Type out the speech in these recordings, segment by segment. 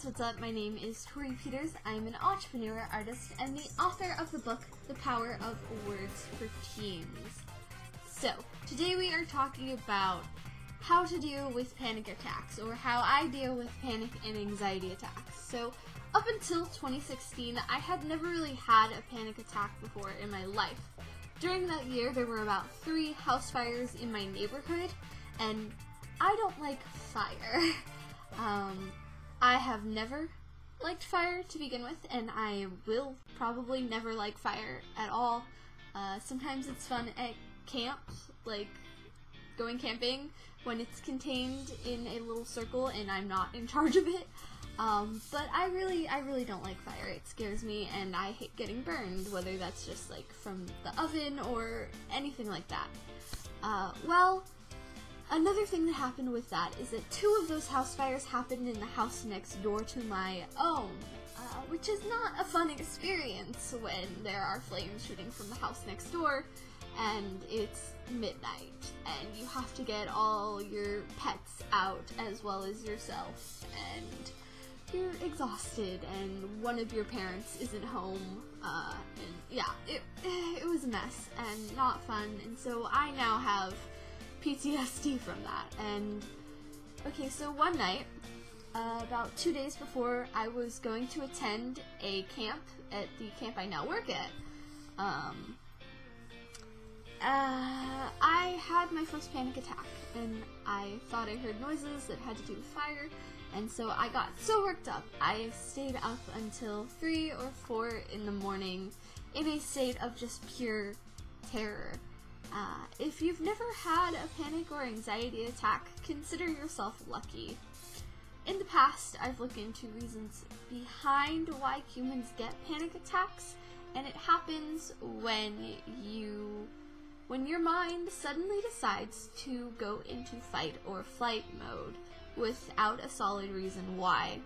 what's up? My name is Tori Peters. I'm an entrepreneur, artist, and the author of the book, The Power of Words for Teens. So, today we are talking about how to deal with panic attacks, or how I deal with panic and anxiety attacks. So, up until 2016, I had never really had a panic attack before in my life. During that year, there were about 3 house fires in my neighborhood, and I don't like fire. I have never liked fire to begin with, and I will probably never like fire at all. Sometimes it's fun at camp, like going camping, when it's contained in a little circle and I'm not in charge of it. But I really don't like fire. It scares me, and I hate getting burned, whether that's just like from the oven or anything like that. Well, another thing that happened with that is that 2 of those house fires happened in the house next door to my own, which is not a fun experience when there are flames shooting from the house next door and it's midnight and you have to get all your pets out as well as yourself, and you're exhausted and one of your parents isn't home, and yeah, it was a mess and not fun, and so I now have PTSD from that. And okay, so one night, about 2 days before I was going to attend a camp at the camp I now work at, I had my first panic attack, and I thought I heard noises that had to do with fire, and so I got so worked up. I stayed up until 3 or 4 in the morning in a state of just pure terror. If you've never had a panic or anxiety attack, consider yourself lucky. In the past, I've looked into reasons behind why humans get panic attacks, and it happens when your mind suddenly decides to go into fight or flight mode without a solid reason why.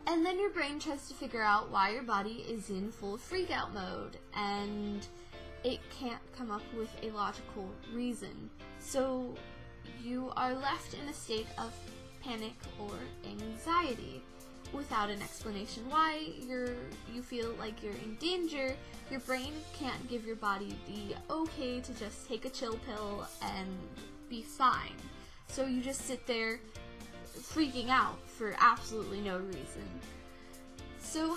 And then your brain tries to figure out why your body is in full freak-out mode, and it can't come up with a logical reason. So you are left in a state of panic or anxiety without an explanation why. You feel like you're in danger. Your brain can't give your body the okay to just take a chill pill and be fine. So you just sit there freaking out for absolutely no reason. So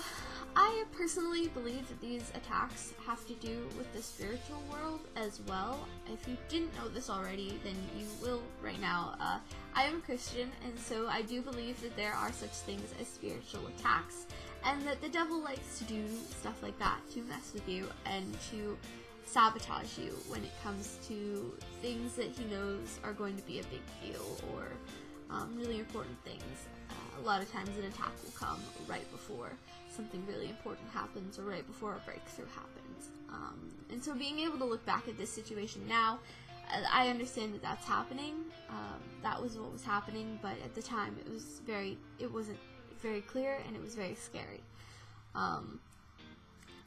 I personally believe that these attacks have to do with the spiritual world as well. If you didn't know this already, then you will right now. I am a Christian, and so I do believe that there are such things as spiritual attacks, and that the devil likes to do stuff like that to mess with you and to sabotage you when it comes to things that he knows are going to be a big deal, or really important things. A lot of times an attack will come right before something really important happens, or right before a breakthrough happens. And so being able to look back at this situation now, I understand that that's happening. That was what was happening, but at the time it wasn't very clear, and it was very scary.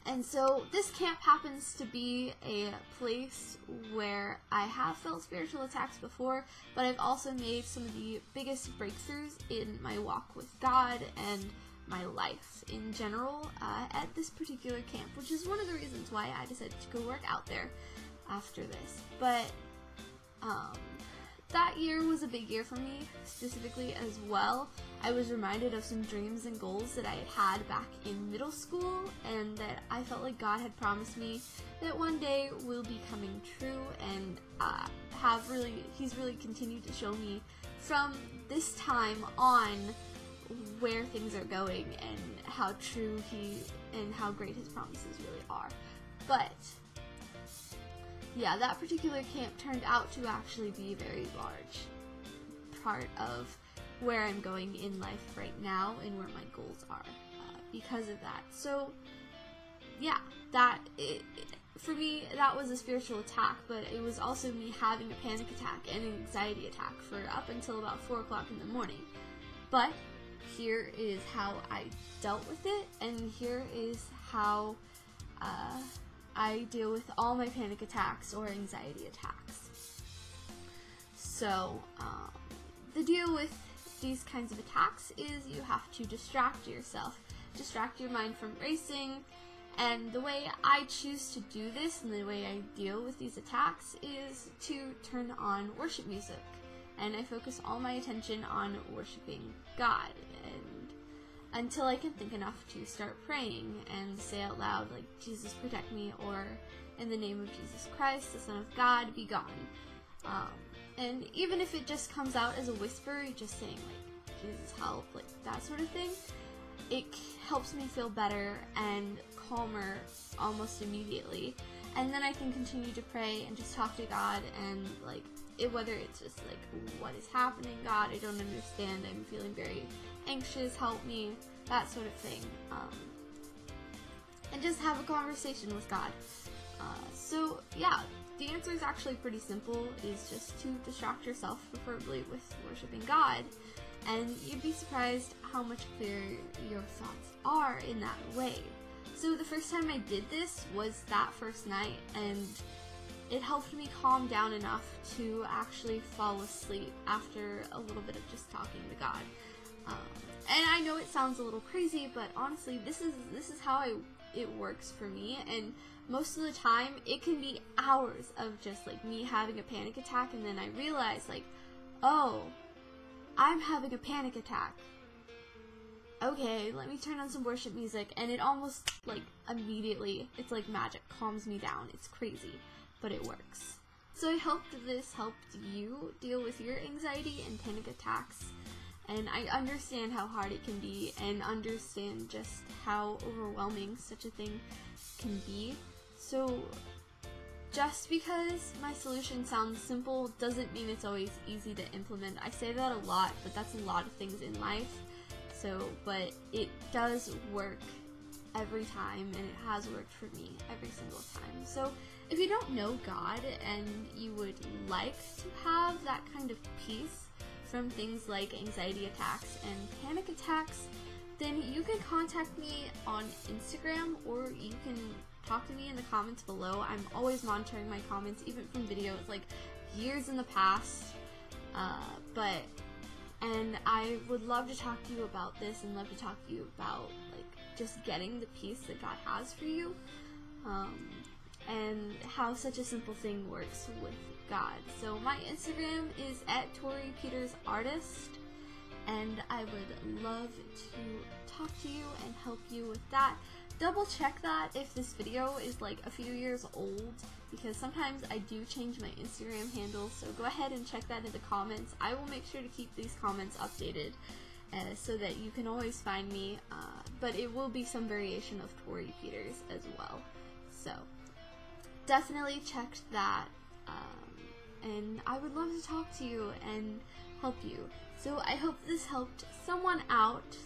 And so this camp happens to be a place where I have felt spiritual attacks before, but I've also made some of the biggest breakthroughs in my walk with God and my life in general at this particular camp, which is one of the reasons why I decided to go work out there after this. But that year was a big year for me, specifically as well. I was reminded of some dreams and goals that I had back in middle school, and that I felt like God had promised me that one day will be coming true, and He's really continued to show me from this time on where things are going and how true and how great His promises really are. But yeah, that particular camp turned out to actually be a very large part of where I'm going in life right now and where my goals are because of that. So yeah, for me, that was a spiritual attack, but it was also me having a panic attack and an anxiety attack for up until about 4 o'clock in the morning. But here is how I dealt with it, and here is how I deal with all my panic attacks or anxiety attacks. So, the deal with these kinds of attacks is you have to distract yourself. Distract your mind from racing. And the way I choose to do this and the way I deal with these attacks is to turn on worship music. And I focus all my attention on worshiping God, and until I can think enough to start praying and say out loud, like, Jesus protect me, or in the name of Jesus Christ, the Son of God, be gone. And even if it just comes out as a whisper, just saying, like, Jesus help, like, that sort of thing, it helps me feel better and calmer almost immediately. And then I can continue to pray and just talk to God, and, like, whether it's just, like, what is happening, God, I don't understand, I'm feeling very anxious, help me, that sort of thing. And just have a conversation with God. So, yeah, the answer is actually pretty simple, is just to distract yourself, preferably with worshiping God, and you'd be surprised how much clearer your thoughts are in that way. So the first time I did this was that first night, and it helped me calm down enough to actually fall asleep after a little bit of just talking to God. And I know it sounds a little crazy, but honestly, this is how it works for me. And most of the time, it can be hours of just like me having a panic attack, and then I realize, like, oh, I'm having a panic attack. Okay, let me turn on some worship music, and it almost, like, immediately, it's like magic, calms me down. It's crazy, but it works. So I hope that this helped you deal with your anxiety and panic attacks, and I understand how hard it can be, and understand just how overwhelming such a thing can be. So just because my solution sounds simple doesn't mean it's always easy to implement. I say that a lot, but that's a lot of things in life. So, but it does work every time, and it has worked for me every single time. So if you don't know God and you would like to have that kind of peace from things like anxiety attacks and panic attacks, then you can contact me on Instagram, or you can talk to me in the comments below. I'm always monitoring my comments, even from videos like years in the past, and I would love to talk to you about this, and love to talk to you about, like, just getting the peace that God has for you, and how such a simple thing works with God. So my Instagram is @ToriPetersArtist, and I would love to talk to you and help you with that. Double check that if this video is like a few years old, because sometimes I do change my Instagram handle, so go ahead and check that in the comments. I will make sure to keep these comments updated so that you can always find me, but it will be some variation of Tori Peters as well. So definitely check that, and I would love to talk to you and help you. So I hope this helped someone out.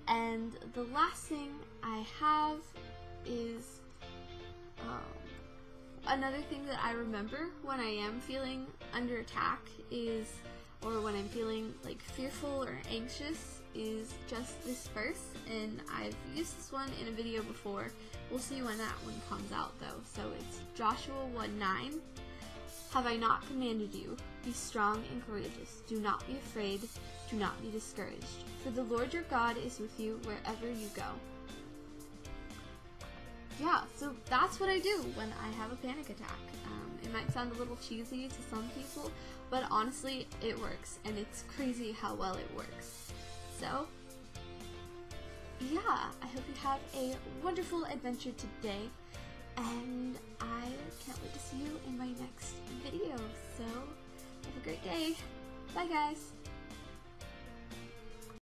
And the last thing I have is another thing that I remember when I am feeling under attack is, or when I'm feeling like fearful or anxious, is just this verse. And I've used this one in a video before. We'll see when that one comes out though. So it's Joshua 1:9. Have I not commanded you? Be strong and courageous. Do not be afraid. Do not be discouraged. For the Lord your God is with you wherever you go. Yeah, so that's what I do when I have a panic attack. It might sound a little cheesy to some people, but honestly, it works. And it's crazy how well it works. So, yeah, I hope you have a wonderful adventure today. And I can't wait to see you in my next video. So, have a great day. Bye, guys.